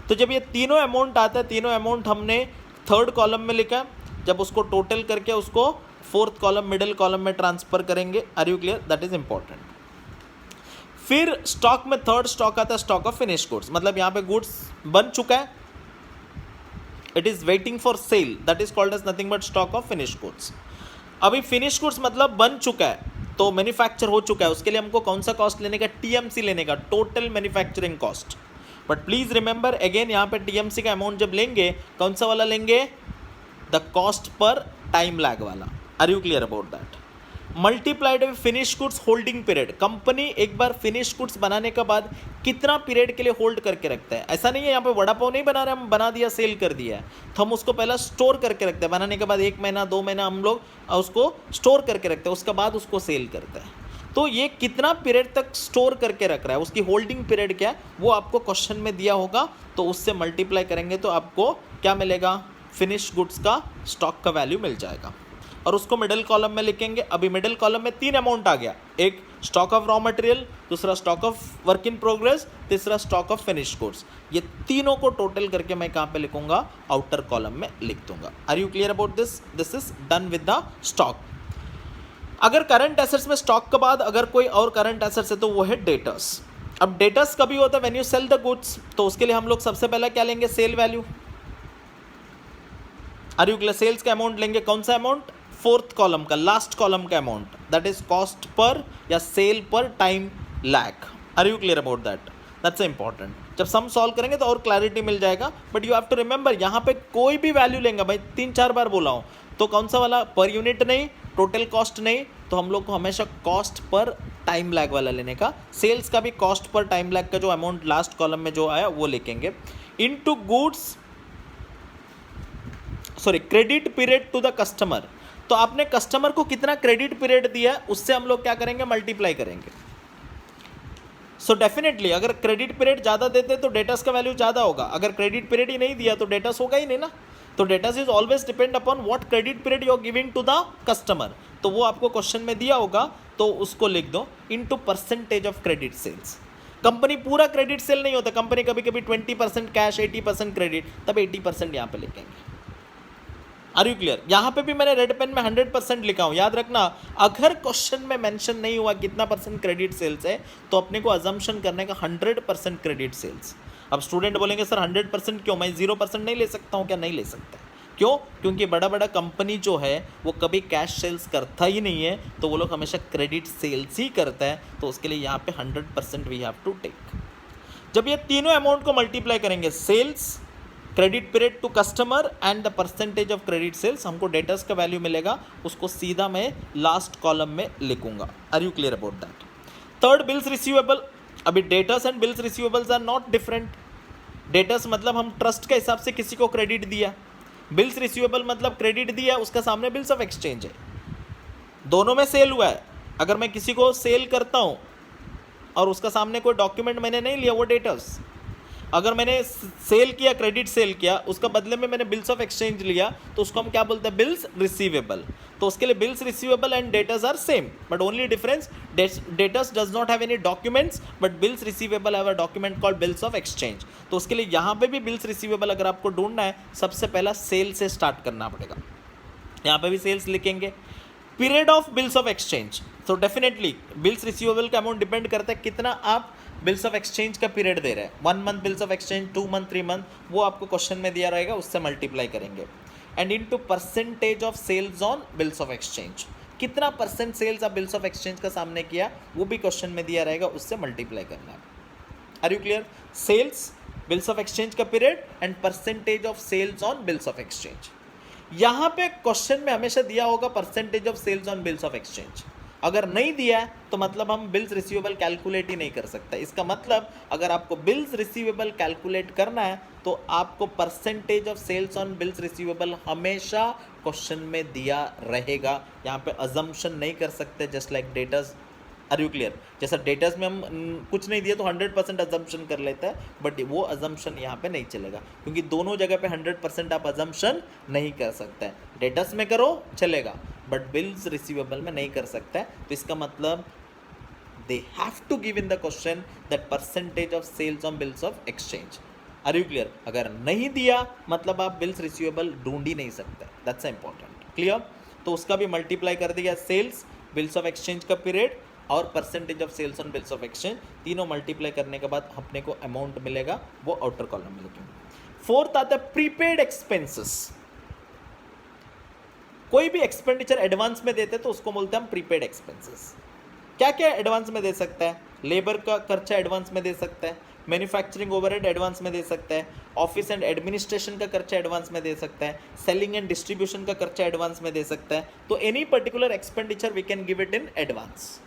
तो जब ये तीनों अमाउंट आता है, तीनों अमाउंट हमने थर्ड कॉलम में लिखा, जब उसको टोटल करके उसको फोर्थ कॉलम, मिडिल कॉलम में ट्रांसफर करेंगे। Are you clear? That is important. फिर स्टॉक में थर्ड स्टॉक आता है स्टॉक ऑफ फिनिश गुड्स, मतलब यहाँ पे गुड्स बन चुका है, it is waiting for sale, that is called as nothing but stock of finish goods. अभी फिनिश गुड्स मतलब बन चुका है, तो मैन्युफैक्चर हो चुका है, उसके लिए हमको कौन सा कॉस्ट लेने का? टीएमसी लेने का, total manufacturing cost. But please remember again, यहाँ पे टीएमसी का अमाउंट जब लेंगे, कौन सा वाला लेंगे? द कॉस्ट पर टाइम लैग वाला। Are you clear about that? Multiplied with finish goods holding period, company एक बार फिनिश गुड्स बनाने के बाद कितना पीरियड के लिए होल्ड करके रखता है। ऐसा नहीं है यहाँ पे वड़ा पाव नहीं बना रहे, हम बना दिया, सेल कर दिया है, तो हम उसको पहला स्टोर करके रखते हैं, बनाने के बाद 1 महीना 2 महीना हम लोग उसको स्टोर करके रखते हैं, उसके बाद उसको सेल करते हैं। तो ये कितना पीरियड तक स्टोर करके रख रहा है, उसकी होल्डिंग पीरियड क्या है, वो आपको क्वेश्चन में दिया होगा, तो उससे मल्टीप्लाई करेंगे तो आपको क्या मिलेगा? फिनिश गुड्स का स्टॉक का वैल्यू मिल जाएगा, और उसको मिडिल कॉलम में लिखेंगे। अभी मिडिल कॉलम में 3 अमाउंट आ गया, एक स्टॉक ऑफ रॉ मटेरियल, दूसरा stock of work in progress, तीसरा स्टॉक ऑफ फिनिश गुड्स। ये तीनों को टोटल करके मैं कहाँ पे लिखूंगा? आउटर कॉलम में लिख दूंगा। Are you clear about this? This is done with the stock. अगर करंट एसेट्स में स्टॉक के बाद अगर कोई और करंट एसेट्स है तो वो है डेटर्स। अब डेटर्स कभी होता है when you sell the goods, तो उसके लिए हम लोग सबसे पहले क्या लेंगे? Sale value. Are you clear? Sales का अमाउंट लेंगे, कौन सा अमाउंट? फोर्थ कॉलम का, लास्ट कॉलम का amount, that is cost per या sale per time lag. Are you clear about that? That's important. जब सम सॉल्व करेंगे तो और क्लैरिटी मिल जाएगा, but you have to remember यहाँ पे कोई भी वैल्यू लेंगे, भाई 3-4 बार बोला हूँ, तो कौन सा वाला? पर यूनिट नहीं, टोटल कॉस्ट नहीं, तो हम लोग को हमेशा कॉस्ट पर टाइम लैग वाला लेने का। सेल्स का भी कॉस्ट पर टाइम लैग का जो अमाउंट लास्ट कॉलम में जो आया वो लिखेंगे, into goods, sorry credit period to the customer. तो आपने कस्टमर को कितना क्रेडिट पीरियड दिया है, उससे हम लोग क्या करेंगे? मल्टीप्लाई करेंगे। सो डेफिनेटली अगर क्रेडिट पीरियड ज़्यादा देते तो डेटर्स का वैल्यू ज़्यादा होगा, अगर क्रेडिट पीरियड ही नहीं दिया तो डेटर्स होगा ही नहीं ना। तो debtors is always depend upon what credit period you are giving to the customer, तो वो आपको क्वेश्चन में दिया होगा, तो उसको लिख दो into percentage of credit sales. Company पूरा क्रेडिट सेल नहीं होता, कंपनी कभी कभी 20% कैश, 80% क्रेडिट, तब 80% यहाँ पे लिखेंगे। Are you clear? यहाँ पे भी मैंने रेड पेन में 100% लिखा हूँ, याद रखना। अगर क्वेश्चन में मेंशन नहीं हुआ कितना परसेंट क्रेडिट सेल्स है, तो अपने को अजम्पशन करने का 100% क्रेडिट सेल्स। अब स्टूडेंट बोलेंगे सर 100% क्यों, मैं 0% नहीं ले सकता हूँ क्या? नहीं ले सकता। क्यों? क्योंकि बड़ा बड़ा कंपनी जो है वो कभी कैश सेल्स करता ही नहीं है, तो वो लोग हमेशा क्रेडिट सेल्स ही करता है, तो उसके लिए यहाँ पे 100% वी हैव टू टेक। जब ये तीनों अमाउंट को मल्टीप्लाई करेंगे, sales, credit period to customer and the percentage of credit sales, हमको डेटर्स का वैल्यू मिलेगा, उसको सीधा मैं लास्ट कॉलम में लिखूंगा। Are you clear about that? Third, bills receivable. अभी debtors and bills receivables are not different. Debtors मतलब हम ट्रस्ट के हिसाब से किसी को क्रेडिट दिया, बिल्स रिसीवेबल मतलब क्रेडिट दिया, उसका सामने बिल्स ऑफ एक्सचेंज है, दोनों में सेल हुआ है। अगर मैं किसी को सेल करता हूँ और उसका सामने कोई डॉक्यूमेंट मैंने नहीं लिया, वो डेटर्स। अगर मैंने सेल किया, क्रेडिट सेल किया, उसका बदले में मैंने बिल्स ऑफ एक्सचेंज लिया, तो उसको हम क्या बोलते हैं? Bills receivable. तो उसके लिए bills receivable and debtors are same, but only difference, debtors does not have any documents, but bills receivable have a document called bills of exchange. तो उसके लिए यहाँ पे भी बिल्स रिसीवेबल अगर आपको ढूंढना है, सबसे पहला सेल से स्टार्ट करना पड़ेगा। यहाँ पे भी सेल्स लिखेंगे। Period of bills of exchange, तो डेफिनेटली बिल्स रिसीवेबल का अमाउंट डिपेंड करता है कितना आप बिल्स ऑफ एक्सचेंज का पीरियड दे रहे हैं। 1 month bills of exchange, 2 month, 3 month, वो आपको क्वेश्चन में दिया रहेगा, उससे मल्टीप्लाई करेंगे। And into percentage of sales on bills of exchange, कितना परसेंट सेल्स आप बिल्स ऑफ एक्सचेंज का सामने किया वो भी क्वेश्चन में दिया रहेगा, उससे मल्टीप्लाई करना है। Are you clear? Sales, bills of exchange का period and percentage of sales on bills of exchange. यहां पे क्वेश्चन में हमेशा दिया होगा percentage of sales on bills of exchange. अगर नहीं दिया है तो मतलब हम बिल्स रिसीवेबल कैलकुलेट ही नहीं कर सकते। इसका मतलब अगर आपको बिल्स रिसीवेबल कैलकुलेट करना है तो आपको percentage of sales on bills receivable हमेशा क्वेश्चन में दिया रहेगा। यहाँ पे अजम्पशन नहीं कर सकते, just like debtors. Are you clear? जैसा डेटर्स में हम कुछ नहीं दिया तो 100% अजम्पशन कर लेते हैं, बट वो अजम्पशन यहाँ पे नहीं चलेगा, क्योंकि दोनों जगह पे 100% आप अजम्पशन नहीं कर सकते। डेटर्स में करो चलेगा, बट बिल्स रिसीवेबल में नहीं कर सकते। तो इसका मतलब they have to give in the question that percentage of sales on bills of exchange. Are you clear? अगर नहीं दिया मतलब आप बिल्स रिसीवेबल ढूंढ ही नहीं सकते। That's important. क्लियर? तो उसका भी मल्टीप्लाई कर दिया, सेल्स, बिल्स ऑफ एक्सचेंज का पीरियड और percentage of sales on bills of exchange, तीनों मल्टीप्लाई करने के बाद अपने को अमाउंट मिलेगा, वो आउटर कॉलम में लिखेंगे। फोर्थ आता है प्रीपेड एक्सपेंसेस। कोई भी एक्सपेंडिचर एडवांस में देते तो उसको बोलते हैं हम प्रीपेड एक्सपेंसेस। क्या क्या एडवांस में दे सकता है? लेबर का खर्चा एडवांस में दे सकता है, मैन्युफैक्चरिंग ओवरहेड एडवांस में दे सकता है, ऑफिस एंड एडमिनिस्ट्रेशन का खर्चा एडवांस में दे सकता है, सेलिंग एंड डिस्ट्रीब्यूशन का खर्चा एडवांस में दे सकता है। तो any particular expenditure we can give it in advance,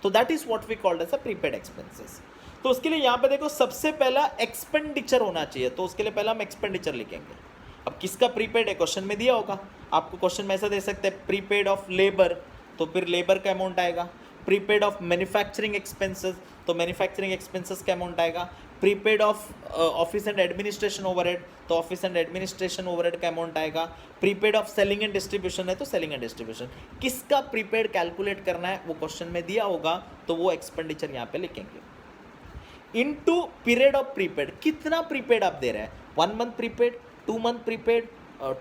तो that is what we called as a prepaid expenses. तो उसके लिए यहाँ पे देखो सबसे पहला एक्सपेंडिचर होना चाहिए, तो उसके लिए पहला हम एक्सपेंडिचर लिखेंगे। अब किसका प्रीपेड है क्वेश्चन में दिया होगा, आपको क्वेश्चन में ऐसा दे सकते हैं प्रीपेड ऑफ लेबर, तो फिर लेबर का अमाउंट आएगा। प्रीपेड ऑफ मैन्युफैक्चरिंग एक्सपेंसेस, तो मैन्युफैक्चरिंग एक्सपेंसेस का अमाउंट आएगा। Prepaid of office and administration overhead, तो ऑफिस एंड एडमिनिस्ट्रेशन ओवरहेड का अमाउंट आएगा। Prepaid of selling and distribution है तो सेलिंग एंड डिस्ट्रीब्यूशन। किसका प्रीपेड कैलकुलेट करना है वो क्वेश्चन में दिया होगा, तो वो एक्सपेंडिचर यहाँ पे लिखेंगे। इनटू पीरियड ऑफ प्रीपेड, कितना प्रीपेड आप दे रहे हैं, 1 month prepaid, 2 month prepaid,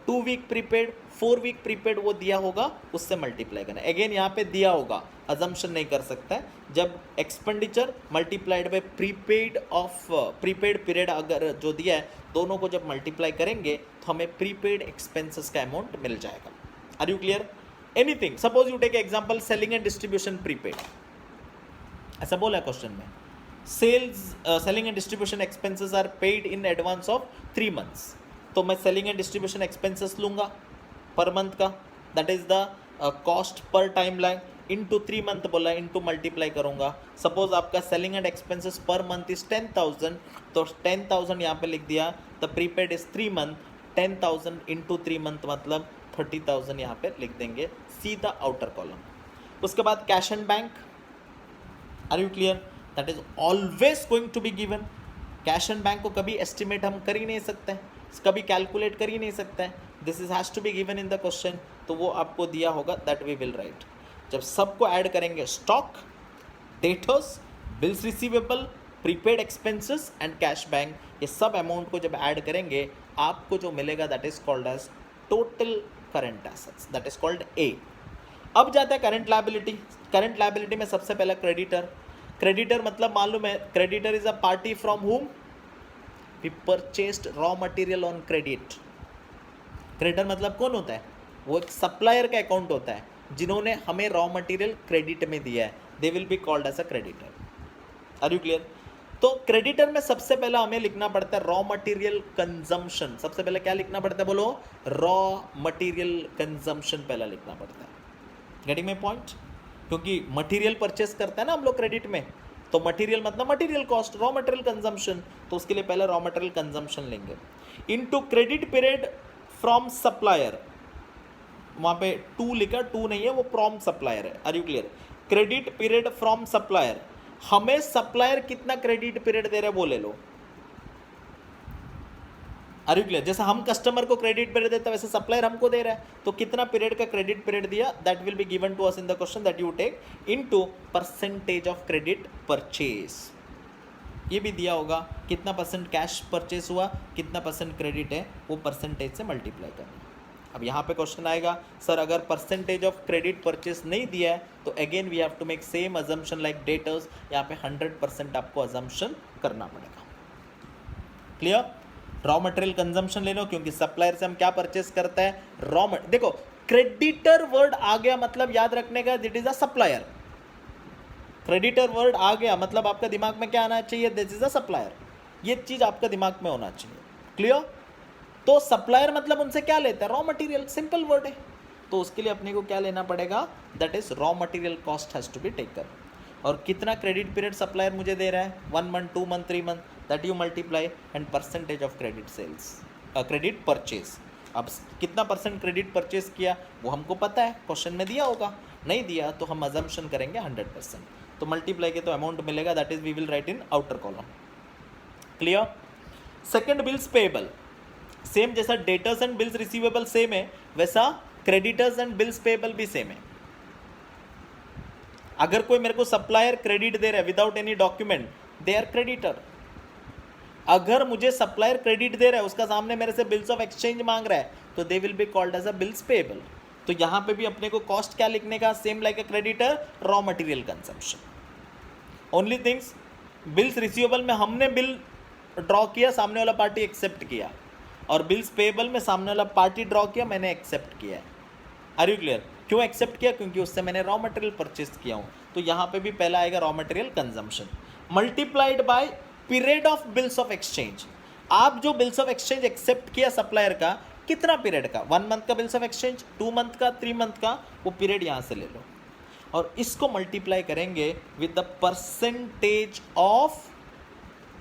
2 week prepaid, 4 week prepaid, वो दिया होगा, उससे मल्टीप्लाई करना। अगेन यहाँ पे दिया होगा, अजम्पशन नहीं कर सकता है। जब expenditure multiplied by prepaid of prepaid period अगर जो दिया है, दोनों को जब मल्टीप्लाई करेंगे तो हमें प्रीपेड एक्सपेंसेस का अमाउंट मिल जाएगा। Are you clear? Anything, suppose you take example selling and distribution prepaid, ऐसा बोला है क्वेश्चन में। Selling and distribution expenses are paid in advance of 3 months, तो मैं सेलिंग एंड डिस्ट्रीब्यूशन एक्सपेंसेस लूंगा पर मंथ का, दैट इज द कॉस्ट पर टाइम लाइन, इनटू 3 मंथ बोला, इनटू मल्टीप्लाई करूंगा। सपोज आपका selling and expenses per month is 10,000, तो 10,000 यहाँ पे लिख दिया, the prepaid is 3 month, 10,000 into 3 month मतलब 30,000 यहाँ पे लिख देंगे, सीधा आउटर कॉलम। उसके बाद cash and bank, are you clear? That is always going to be given. Cash and bank को कभी एस्टिमेट हम कर ही नहीं सकते, कभी कैलकुलेट कर ही नहीं सकते, this is has to be given in the question, तो वो आपको दिया होगा, दैट वी विल राइट। जब सबको ऐड करेंगे, stock, debtors, bills receivable, prepaid expenses and cash bank, ये सब अमाउंट को जब ऐड करेंगे आपको जो मिलेगा that is called as total current assets, that is called A. अब जाता है करंट लायबिलिटी। करंट लायबिलिटी में सबसे पहला क्रेडिटर। क्रेडिटर मतलब मालूम है, creditor is a party from whom we purchased raw material on credit. Creditor मतलब कौन होता है? वो एक सप्लायर का अकाउंट होता है जिन्होंने हमें रॉ मटेरियल क्रेडिट में दिया है, they will be called as a creditor. Are you clear? तो क्रेडिटर में सबसे पहला हमें लिखना पड़ता है रॉ मटेरियल कंजम्पशन। सबसे पहले क्या लिखना पड़ता है बोलो? रॉ मटेरियल कंजम्पशन पहला लिखना पड़ता है। Getting my point? क्योंकि मटेरियल परचेस करता है ना हम लोग क्रेडिट में, तो मटेरियल मतलब material cost, raw material consumption, तो उसके लिए पहले रॉ मटेरियल कंजम्पशन लेंगे। Into credit period from supplier, वहां पे टू लिखा, टू नहीं है वो फ्रॉम सप्लायर है। Are you clear? Credit period from supplier, हमें सप्लायर कितना क्रेडिट पीरियड दे रहे हैं वो ले लो। Are you clear? जैसे हम कस्टमर को क्रेडिट पीरियड देते हैं वैसे सप्लायर हमको दे रहा है, तो कितना पीरियड का क्रेडिट पीरियड दिया, that will be given to us in the question, that you take into percentage of credit purchase. ये भी दिया होगा, कितना परसेंट कैश परचेस हुआ, कितना परसेंट क्रेडिट है, वो परसेंटेज से मल्टीप्लाई करना। अब यहाँ पे क्वेश्चन आएगा सर अगर परसेंटेज ऑफ क्रेडिट परचेस नहीं दिया है तो again we have to make same assumption like debtors, यहाँ पे 100% आपको अजम्पशन करना पड़ेगा। क्लियर? रॉ मटेरियल कंजम्पशन ले लो, क्योंकि सप्लायर से हम क्या परचेस करते हैं, रॉ मटेरियल। देखो क्रेडिटर वर्ड आ गया मतलब याद रखने का, that is a supplier. Creditor word आ गया मतलब आपका दिमाग में क्या आना चाहिए, दिस इज अ सप्लायर। ये चीज आपका दिमाग में होना चाहिए। क्लियर? तो सप्लायर मतलब उनसे क्या लेता है, रॉ मटेरियल, सिंपल वर्ड है। तो उसके लिए अपने को क्या लेना पड़ेगा, that is raw material cost has to be taken. और कितना क्रेडिट पीरियड सप्लायर मुझे दे रहा है, 1 month, 2 month, 3 month, that you multiply and percentage of credit sales, credit purchase. अब कितना परसेंट क्रेडिट परचेज किया वो हमको पता है, क्वेश्चन में दिया होगा, नहीं दिया तो हम अजम्पशन करेंगे 100%। तो मल्टीप्लाई के तो अमाउंट मिलेगा, that is we will write in outer column. Clear? Second, bills payable, same जैसा debtors and bills receivable same है, वैसा क्रेडिटर्स एंड बिल्स पेएबल भी सेम है। अगर कोई मेरे को सप्लायर क्रेडिट दे रहा है without any document, they are creditor. अगर मुझे सप्लायर क्रेडिट दे रहा है, उसका सामने मेरे से बिल्स ऑफ एक्सचेंज मांग रहा है, तो they will be called as a bills payable. तो यहां पे भी अपने को कॉस्ट क्या लिखने का, same like a creditor, raw material consumption. Only things, bills receivable में हमने बिल ड्रॉ किया, सामने वाला पार्टी एक्सेप्ट किया, और बिल्स पेएबल में सामने वाला पार्टी ड्रॉ किया, मैंने एक्सेप्ट किया है। Are you clear? क्यों एक्सेप्ट किया, क्योंकि उससे मैंने रॉ मटेरियल परचेज किया हूं। तो यहां पे भी पहला आएगा raw material consumption multiplied by period of bills of exchange. आप जो बिल्स ऑफ एक्सचेंज एक्सेप्ट किया सप्लायर का, कितना पीरियड का, 1 मंथ का बिल्स ऑफ एक्सचेंज, 2 मंथ का, 3 मंथ का, वो पीरियड यहां से ले लो और इसको मल्टीप्लाई करेंगे with the percentage of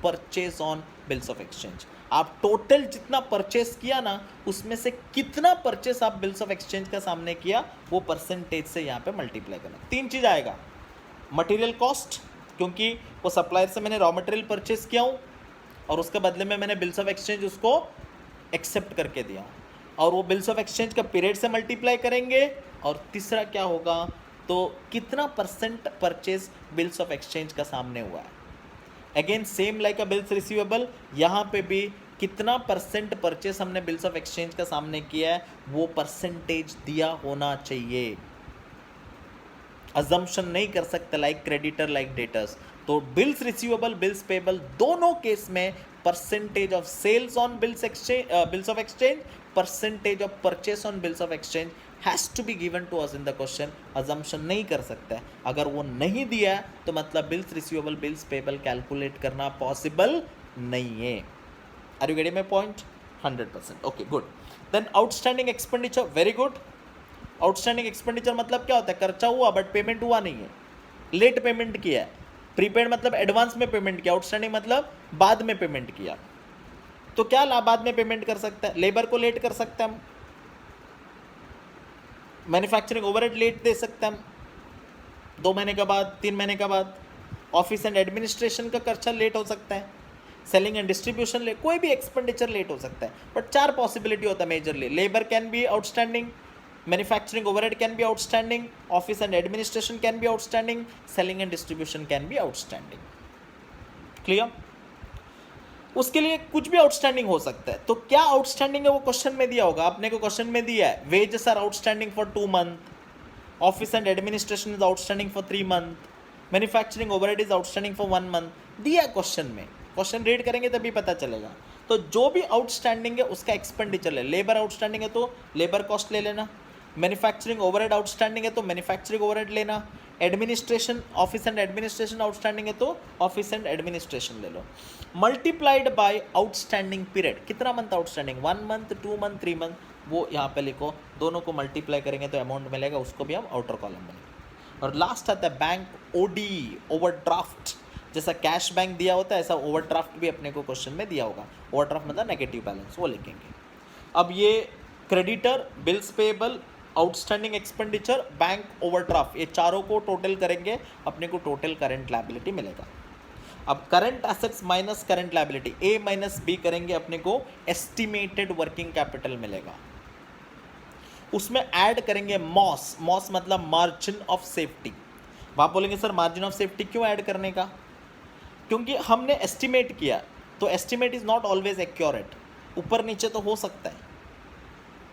purchase on bills of exchange. आप टोटल जितना परचेस किया ना, उसमें से कितना परचेस आप बिल्स ऑफ एक्सचेंज का सामने किया, वो परसेंटेज से यहाँ पे मल्टीप्लाई करना। 3 चीज आएगा, मटेरियल कॉस्ट, क्योंकि वो सप्लायर से मैंने रॉ मटेरियल परचेस किया हूँ और उसके बदले में मैंने बिल्स ऑफ एक्सचेंज उसको एक्सेप्ट करके दिया, और वो बिल्स ऑफ एक्सचेंज का पीरियड से मल्टीप्लाई करेंगे। और तीसरा क्या होगा, तो कितना percent purchase bills of exchange का सामने हुआ है। अगेन सेम लाइक अ बिल्स रिसीवेबल, यहाँ पे भी कितना परसेंट परचेस हमने बिल्स ऑफ एक्सचेंज का सामने किया है, वो परसेंटेज दिया होना चाहिए। अजम्पशन नहीं कर सकते लाइक क्रेडिटर लाइक डेटर्स। तो बिल्स रिसीवेबल, बिल्स पेएबल, दोनों केस में percentage of sales on bills of exchange, percentage of purchase on bills of exchange has to be given to us in the question. Assumption नहीं कर सकते, अगर वो नहीं दिया तो मतलब bills receivable, bills payable calculate करना पॉसिबल नहीं है। Are you getting my point? 100%। Okay, good. Then outstanding expenditure, very good. Outstanding expenditure मतलब क्या होता है, खर्चा हुआ बट पेमेंट हुआ नहीं है, लेट पेमेंट किया है। प्रीपेड मतलब एडवांस में पेमेंट किया, आउटस्टैंडिंग मतलब बाद में पेमेंट किया। तो क्या बाद में पेमेंट कर सकता है, लेबर को लेट कर सकते हैं हम, मैन्युफैक्चरिंग ओवरहेड लेट दे सकते हैं हम, 2 महीने के बाद, 3 महीने के बाद। ऑफिस एंड एडमिनिस्ट्रेशन का खर्चा लेट हो सकता है, सेलिंग एंड डिस्ट्रीब्यूशन लेट, कोई भी एक्सपेंडिचर लेट हो सकता है। बट 4 पॉसिबिलिटी होता है majorly, labour can be outstanding, manufacturing overhead can be outstanding, office and administration can be outstanding, selling and distribution can be outstanding. Clear? उसके लिए कुछ भी आउटस्टैंडिंग हो सकता है। तो क्या आउटस्टैंडिंग है वो क्वेश्चन में दिया होगा, आपने को क्वेश्चन में दिया है wages are outstanding for 2 month, office and administration is outstanding for 3 month, manufacturing overhead is outstanding for 1 month, दिया क्वेश्चन में। क्वेश्चन रीड करेंगे तभी पता चलेगा। तो जो भी आउटस्टैंडिंग है उसका एक्सपेंडिचर ले, लेबर आउटस्टैंडिंग है तो लेबर कॉस्ट ले लेना, मैन्युफैक्चरिंग ओवरहेड आउटस्टैंडिंग है तो मैन्युफैक्चरिंग ओवरहेड लेना, administration, office and administration outstanding है तो ऑफिस एंड एडमिनिस्ट्रेशन ले लो, मल्टीप्लाइड बाय आउटस्टैंडिंग पीरियड। कितना month outstanding, 1 month, 2 month, 3 month, वो यहाँ पे लिखो, दोनों को मल्टीप्लाई करेंगे तो अमाउंट मिलेगा, उसको भी हम आउटर कॉलम में। और लास्ट आता है बैंक ओडी, ओवरड्राफ्ट। जैसा कैश बैंक दिया होता है ऐसा ओवरड्राफ्ट भी अपने को क्वेश्चन में दिया होगा। ओवरड्राफ्ट मतलब नेगेटिव बैलेंस, वो लिखेंगे। अब ये creditor, bills payable, outstanding expenditure, bank overdraft, ये चारों को टोटल करेंगे, अपने को टोटल करंट लायबिलिटी मिलेगा। अब current assets minus current liability, A minus B करेंगे, अपने को एस्टिमेटेड वर्किंग कैपिटल मिलेगा। उसमें ऐड करेंगे मॉस, मॉस मतलब मार्जिन ऑफ सेफ्टी। आप बोलेंगे सर मार्जिन ऑफ सेफ्टी क्यों ऐड करने का, क्योंकि हमने एस्टिमेट किया, तो estimate is not always accurate, ऊपर नीचे तो हो सकता है।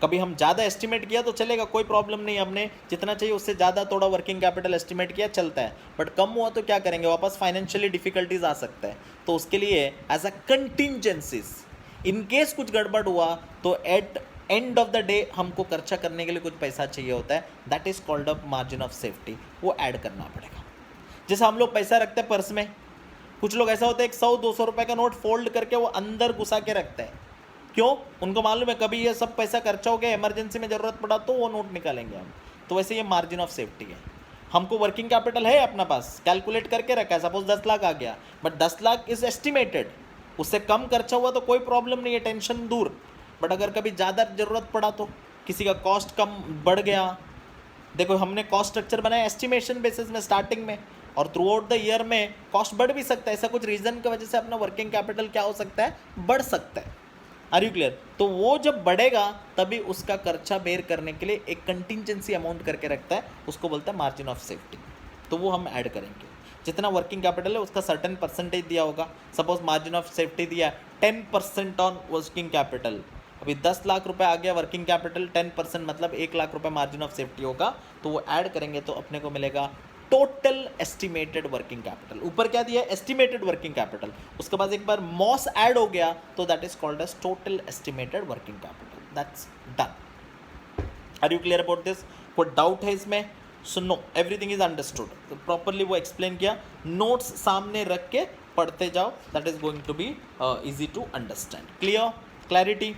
कभी हम ज़्यादा एस्टिमेट किया तो चलेगा, कोई प्रॉब्लम नहीं, हमने जितना चाहिए उससे ज़्यादा थोड़ा वर्किंग कैपिटल एस्टिमेट किया चलता है, बट कम हुआ तो क्या करेंगे, वापस फाइनेंशियली डिफिकल्टीज आ सकता है। तो उसके लिए एज अ कंटिंजेंसीज, इन केस कुछ गड़बड़ हुआ तो at end of the day हमको खर्चा करने के लिए कुछ पैसा चाहिए होता है, that is called a margin of safety, वो ऐड करना पड़ेगा। जैसे हम लोग पैसा रखते हैं पर्स में, कुछ लोग ऐसा होता है 100-200 रुपए का नोट फोल्ड करके वो अंदर घुसा के रखते हैं, क्यों, उनको मालूम है कभी ये सब पैसा खर्चा हो गया, इमरजेंसी में जरूरत पड़ा तो वो नोट निकालेंगे हम। तो वैसे ये मार्जिन ऑफ सेफ्टी है। हमको वर्किंग कैपिटल है अपना पास, कैलकुलेट करके रखा है, सपोज 10 लाख आ गया, बट 10 लाख इज एस्टिमेटेड, उससे कम खर्चा हुआ तो कोई प्रॉब्लम नहीं है, टेंशन दूर। बट अगर कभी ज़्यादा ज़रूरत पड़ा तो, किसी का कॉस्ट कम बढ़ गया, देखो हमने कॉस्ट स्ट्रक्चर बनाया एस्टिमेशन बेसिस में स्टार्टिंग में, और थ्रू आउट द ईयर में कॉस्ट बढ़ भी सकता है, ऐसा कुछ रीजन की वजह से अपना वर्किंग कैपिटल क्या हो सकता है, बढ़ सकता है। Are you clear? तो वो जब बढ़ेगा तभी उसका खर्चा बेयर करने के लिए एक कंटिंजेंसी अमाउंट करके रखता है, उसको बोलता है मार्जिन ऑफ सेफ्टी। तो वो हम ऐड करेंगे, जितना वर्किंग कैपिटल है उसका सर्टेन परसेंटेज दिया होगा, सपोज मार्जिन ऑफ सेफ्टी दिया 10% ऑन वर्किंग कैपिटल, अभी 10 लाख रुपए आ गया वर्किंग कैपिटल, 10% मतलब 1 लाख रुपए मार्जिन ऑफ सेफ्टी होगा, तो वो ऐड करेंगे तो अपने को मिलेगा टोटल एस्टिमेटेड वर्किंग कैपिटल। ऊपर क्या दिया है, एस्टिमेटेड वर्किंग कैपिटल, उसके बाद एक बार मॉस ऐड हो गया तो that is called as total estimated working capital, that's done. Are you clear about this? कोई डाउट है इसमें? So no, everything is understood, तो प्रॉपरली वो एक्सप्लेन किया, नोट्स सामने रख के पढ़ते जाओ, that is going to be easy to understand. Clear? Clarity?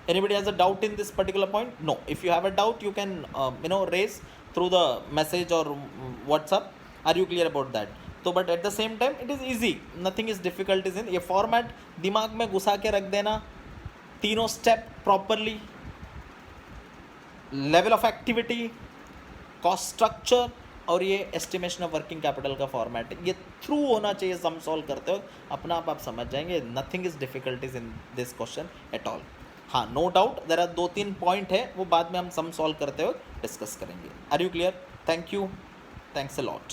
Anybody has a doubt in this particular point? No. If you have a doubt, you can raise through the message or WhatsApp. Are you clear about that? तो but at the same time it is easy, nothing is difficult is in ये format दिमाग में घुसा के रख देना, तीनों step properly, level of activity, cost structure और ये एस्टिमेशन ऑफ वर्किंग कैपिटल का फॉर्मेट, ये थ्रू होना चाहिए सम सॉल्व करते हो, अपना आप समझ जाएंगे, nothing is difficulties in this question at all. हाँ, no doubt there are 2-3 point है, वो बाद में हम सम सॉल्व करते हुए डिस्कस करेंगे। Are you clear? Thank you, thanks a lot.